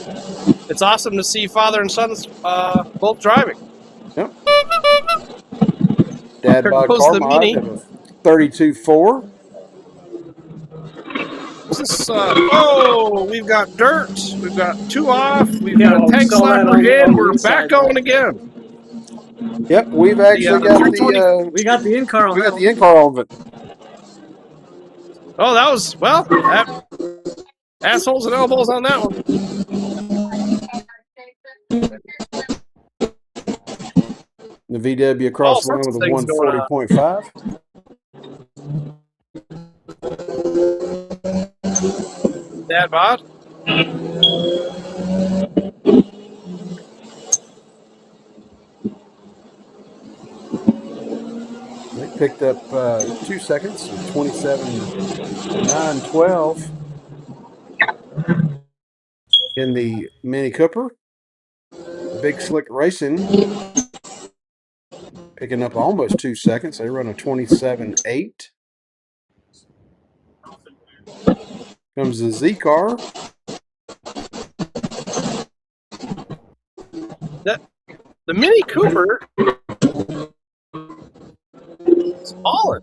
it's awesome to see father and sons both driving. Yep. Dad There bod goes car the mod Mini. at a 32.4. Oh, we've got dirt. We've got two off. We've Yeah, got a tank saw that slapper on in. the We're east back side going there. again. Yep, we've actually The got 320 the We got the in-car on we that got one. the in-car on it. Oh, that was assholes and elbows on that one. The VW across the line with a sorts of things going on. 140.5. Dad bod. They picked up 2 seconds with 27.912 in the Mini Cooper. Big Slick Racing picking up almost 2 seconds. They run a 27.8. Comes the Z car. The Mini Cooper is falling.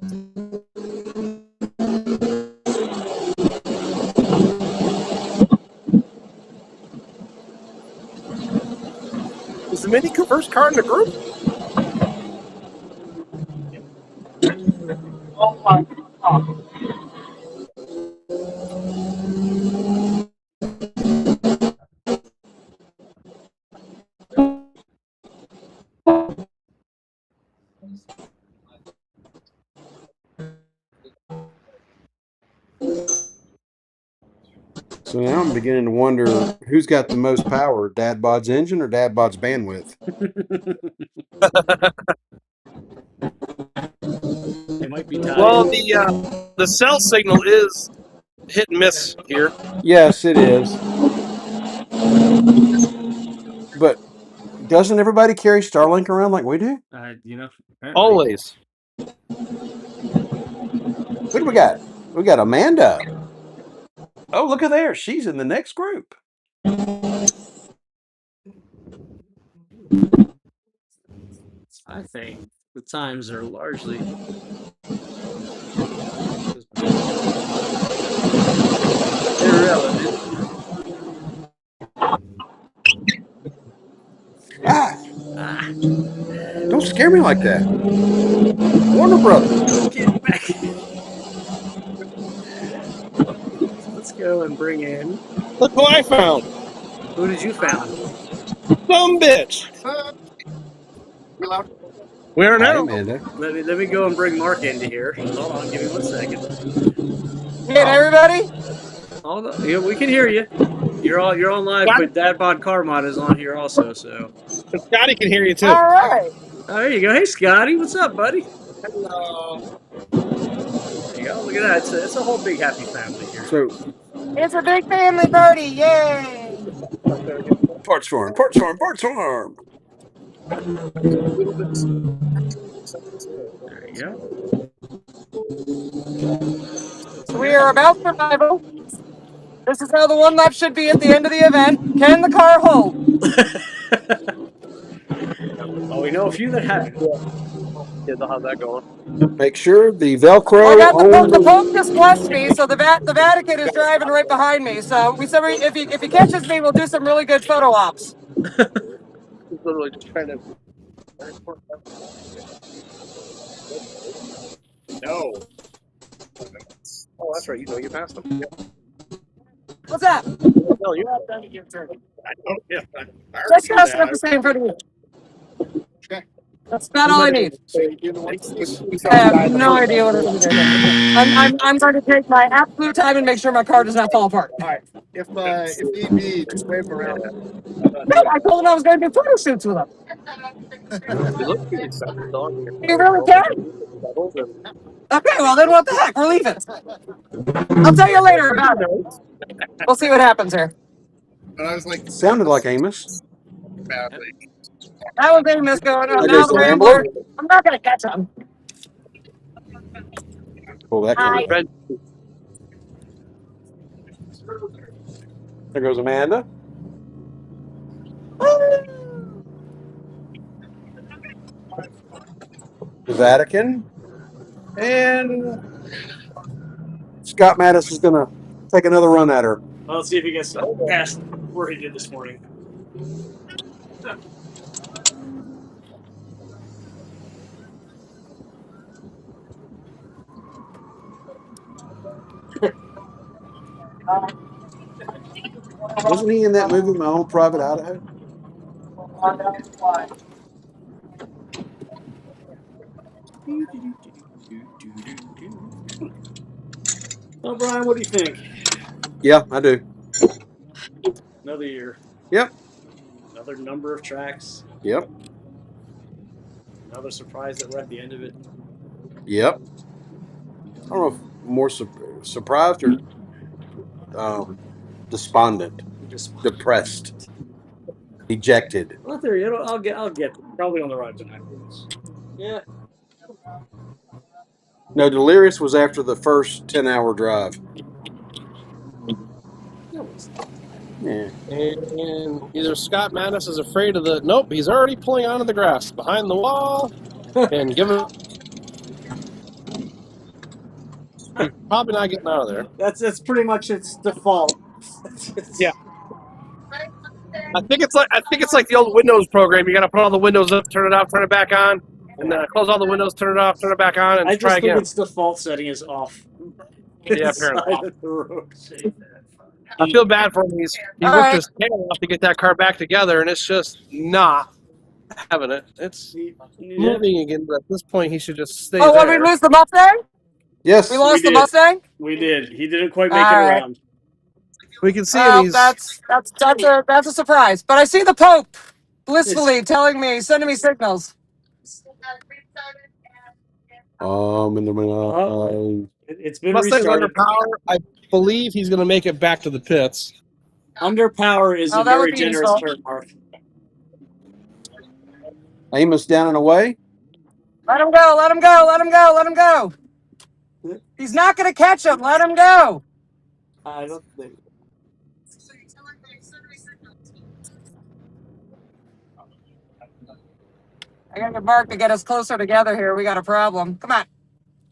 Is the Mini Cooper's car in the group? So now I'm beginning to wonder who's got the most power, Dad Bod's engine or Dad Bod's bandwidth. They might be tied. Well, the cell signal is hit and miss here. Yes, it is. But Doesn't everybody carry Starlink around like we do? Apparently. Always. What do we got? We got Amanda. Oh, look at there. She's in the next group. I think the times are largely irrelevant. Don't scare me like that. Warner Brothers. Get back. Let's go and bring in. Look who I found. Who did you found? Some bitch. We are Hi, now. Amanda. Let me go and bring Mark into here. Hold on, give me 1 second. Hey, everybody. Hold on. Yeah, we can hear you. You're on live, but Dad Bod Carmod is on here also. So Scotty can hear you too. All right. oh, there you go. Hey, Scotty, what's up, buddy? Hello. There you go. Look at that. It's a whole big happy family here. So It's a big family party. Yay. Parts Farm, Parts Farm, Parts Farm. There you go. So we are about survival. This is how the one lap should be at the end of the event. Can the car hold? Well, we know a few that haven't. How's that going? Make sure the Velcro I got on the Pope just blessed me, so the Vatican is driving right behind me. So we said if he catches me, we'll do some really good photo ops. He's literally just trying to. No. Oh, that's right. You know you passed him. What's that? No, you have that again, sir. I don't. Yeah. Just ask him to stay in front of me. That's about all I need. I have no idea what I'm going to do. I'm going to take my absolute time and make sure my car does not fall apart. All right. If need be, just wave him around. No, I told him I was going to do photo shoots with him. You really can? Okay, well then what the heck? We're leaving. I'll tell you later about it. We'll see what happens here. But I was like, sounded like Amos. badly. That was Amos going on. There Now goes the the Rambler. Rambler. I'm not going to catch him. Pull that Hi. camera. There goes Amanda. The Vatican. And Scott Mattis is going to take another run at her. Well, let's see if he gets past where he did this morning. Wasn't he in that movie, My Own Private Idaho? Well, Brian, what do you think? Yeah, I do. Another year. Yep. Another number of tracks. Yep. Another surprise that we're at the end of it. Yep. I don't know if more surprised or despondent, depressed, dejected. Well, there you go. I'll get probably on the ride tonight. Yeah. No, delirious was after the first 10-hour drive. Yeah. And either Scott Mattis is afraid of the. Nope, he's already pulling onto the grass behind the wall and giving. He's probably not getting out of there. That's pretty much its default. Yeah. I think it's like the old Windows program. You got to put all the windows up, turn it off, turn it back on, and close all the windows, turn it off, turn it back on, and I try just think again. its default setting is off. Yeah, apparently. Side of the road. I feel bad for him. He All worked right. his tail off to get that car back together, and it's just not having it. It's moving again, but at this point, he should just stay Oh, there. what, we lose the Mustang? Yes. We lost the did. Mustang? We did. He didn't quite make it All right. around. We can see Well, him. that's a surprise. But I see the Pope blissfully telling me, sending me signals. In the middle. It's been Mustang's under restarted. power. I believe he's going to make it back to the pits. Under power is Oh, a that would very be generous useful. term, Mark. Amos down and away. Let him go. Let him go. Let him go. Let him go. He's not going to catch him. Let him go. I don't think. I got to get Mark to get us closer together here. We got a problem. Come on.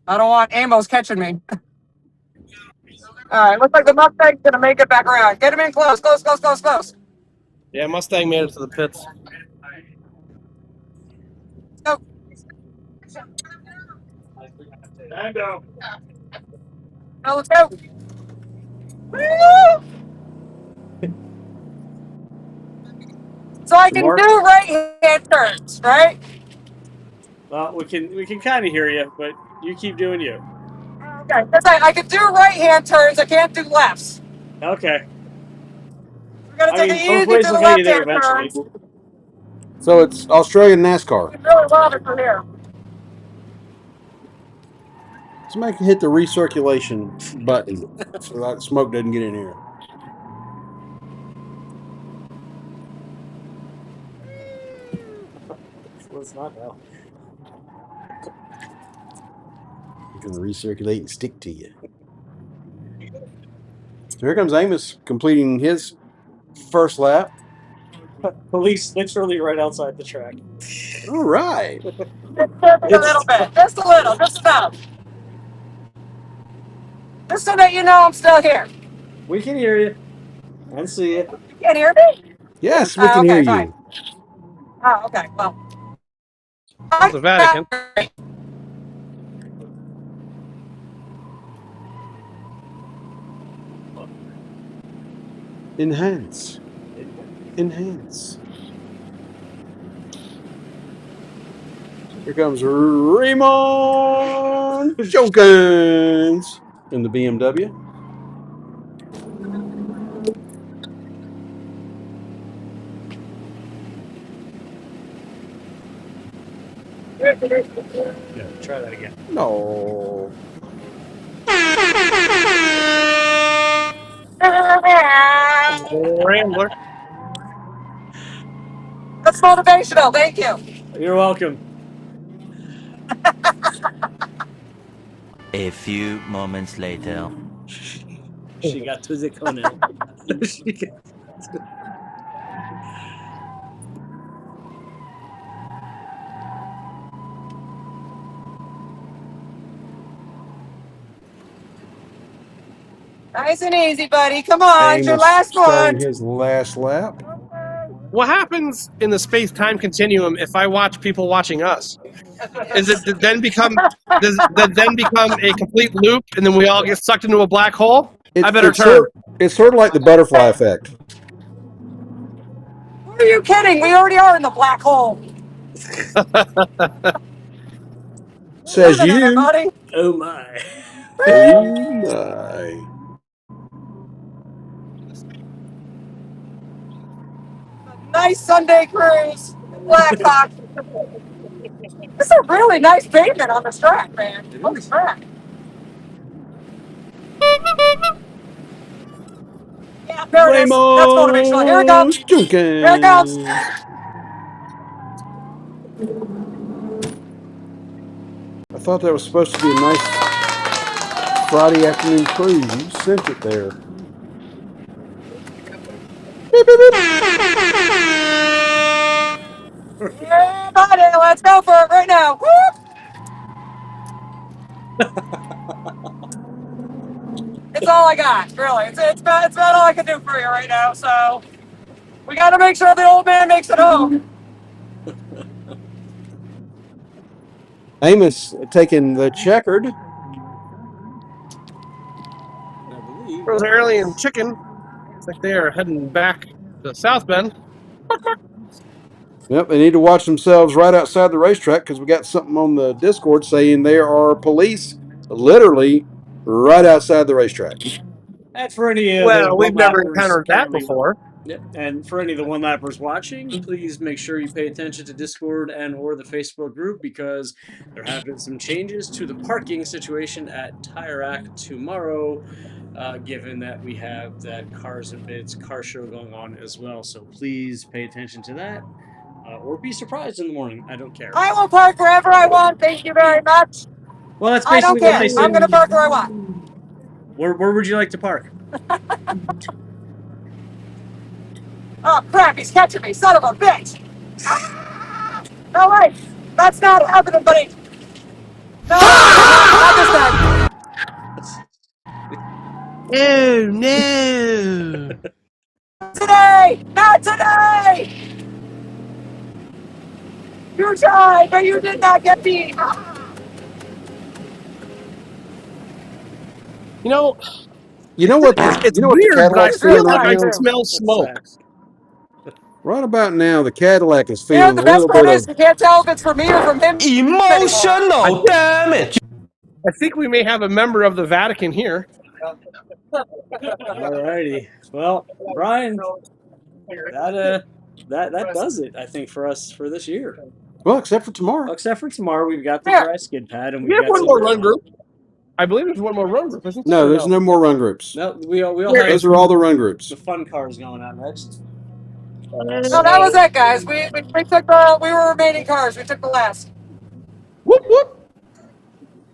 I don't want Amos catching me. All right. Looks like the Mustang's going to make it back around. Get him in close, close, close, close, close. Yeah, Mustang made it to the pits. Go. Time down. Now let's go. Woo! So I So can Mark, do right-hand turns, right? well, we can kind of hear you, but you keep doing you. Okay. Because I can do right-hand turns. I can't do lefts. Okay. We're going to I take mean, it both easy ways through will the get you there left-hand eventually. turns. So it's Australian NASCAR. You can really love it from here. Somebody can hit the recirculation button so that smoke doesn't get in here. Let's not know. It's going to recirculate and stick to you. So here comes Amos completing his first lap. Police literally right outside the track. All right. Just a little bit. Just a little. Just enough. Just so that you know I'm still here. We can hear you and see you. You can't hear me? Yes, we Oh, can hear okay, fine. you. Oh, okay. Well, It's the Vatican. Enhance. Enhance. Here comes Raymond Jenkins in the BMW. Yeah, try that again. No. Rambler. that's motivational. Thank you. You're welcome. A few moments later. She got to the Cornell. She got to- Nice and easy, buddy. Come on. It's your Amos last starting one. his last lap. What happens in the space-time continuum if I watch people watching us? Is it then become does that then become a complete loop, and then we all get sucked into a black hole? I better turn. It's sort of like the butterfly effect. Who are you kidding? We already are in the black hole. We're Says living in it, you. buddy. Oh my. Oh my. Nice Sunday cruise. Blackhawk. This is a really nice pavement on this track, man. It Holy is. crap. Yeah, there it is. That's motivational. Here it Raymond comes. Here it comes. Jenkins. I thought that was supposed to be a nice Friday afternoon cruise. You sent it there. Beep, beep, beep. Yeah, buddy. Let's go for it right now. Whoop. It's all I got, really. It's about all I can do for you right now. So we got to make sure the old man makes it home. Amos taking the checkered. I believe Those that alien is. chicken. It's like they are heading back to South Bend. Yep, they need to watch themselves right outside the racetrack because we got something on the Discord saying there are police literally right outside the racetrack. And for any of the Well, we've one never lappers encountered that currently, before. yep. And for any of the one lappers watching, please make sure you pay attention to Discord and or the Facebook group because there have been some changes to the parking situation at Tire Rack tomorrow. Given that we have that Cars and Bids car show going on as well. So please pay attention to that. or be surprised in the morning. I don't care. I will park wherever I want. Thank you very much. Well, that's I don't basically what care. they I'm said. going to park where I want. Where would you like to park? Oh, crap. He's catching me. Son of a bitch. No, wait. That's not happening, buddy. No, not this time. Oh no! Today. Not today. You tried, but you did not get me. You know, You know what? it's You know what the weird, but I Cadillac's It's feel real feeling like right I nice, now. too. smell That's smoke. Right about now, the Cadillac is You know what feeling the a best little part bit is? of. You can't tell if it's for me or from him anymore. Emotional, damn it! I think we may have a member of the Vatican here. All righty. Well, Brian, that does it. I think for us for this year. Well, except for tomorrow. Well, except for tomorrow, we've got the Here. dry skid pad, and We we've have got one some. more run group. I believe there's one more run group, isn't there? No, Or there's no more run groups. No, we all There have Those are all the run groups. the fun cars going out next. No, that was it, guys. We took we were remaining cars. We took the last. Whoop whoop.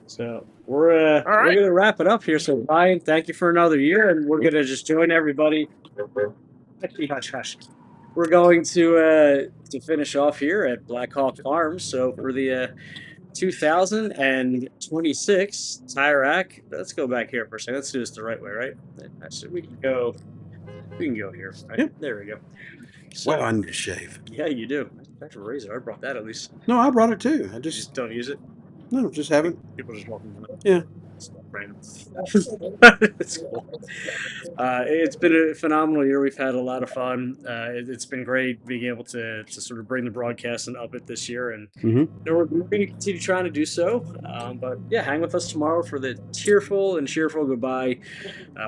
So we're All right. gonna wrap it up here. So Brian, thank you for another year, and we're gonna just join everybody. Actually, hush. We're going to finish off here at Blackhawk Farms. So for the 2026 Tire Rack, let's go back here for a second. Let's do this the right way, right? Actually, we can go here. Right? Yep. There we go. So, Well, I need to shave. yeah, you do. That's a razor. I brought that at least. No, I brought it too. I You just just don't use it. no, just haven't. People just walking around. Yeah. It's random. It's cool. It's been a phenomenal year. We've had a lot of fun. It's been great being able to sort of bring the broadcast and up it this year, and we're going to continue trying to do so. But yeah, hang with us tomorrow for the tearful and cheerful goodbye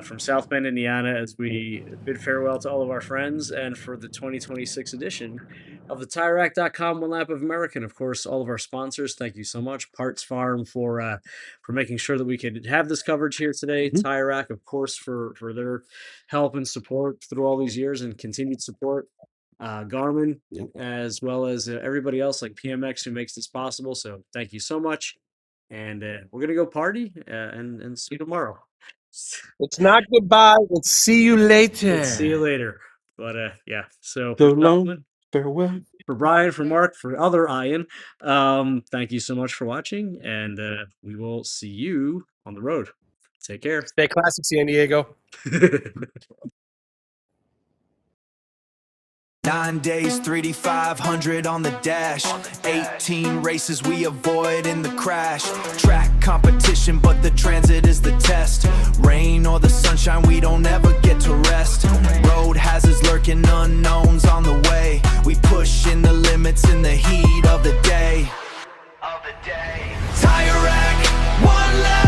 from South Bend, Indiana, as we bid farewell to all of our friends, and for the 2026 edition of the TireRack.com One Lap of America, and of course all of our sponsors. Thank you so much, Parts Farm for making sure that we could have this coverage here today. Tire Rack, of course, for their help and support through all these years and continued support. Garmin, as well as everybody else like PMX who makes this possible. So thank you so much, and we're gonna go party and see you tomorrow. It's not goodbye. It's see you later. See you later. But yeah. So So long. Farewell. For Brian, for Mark, for other Ian, thank you so much for watching, and we will see you on the road. Take care. Stay classic, San Diego. 9 days, 3,500 on the dash. 18 races we avoid in the crash. Track competition, but the transit is the test. Rain or the sunshine, we don't ever get to rest. Road hazards lurking, unknowns on the way. We pushing the limits in the heat of the day. Tire Rack, one lap.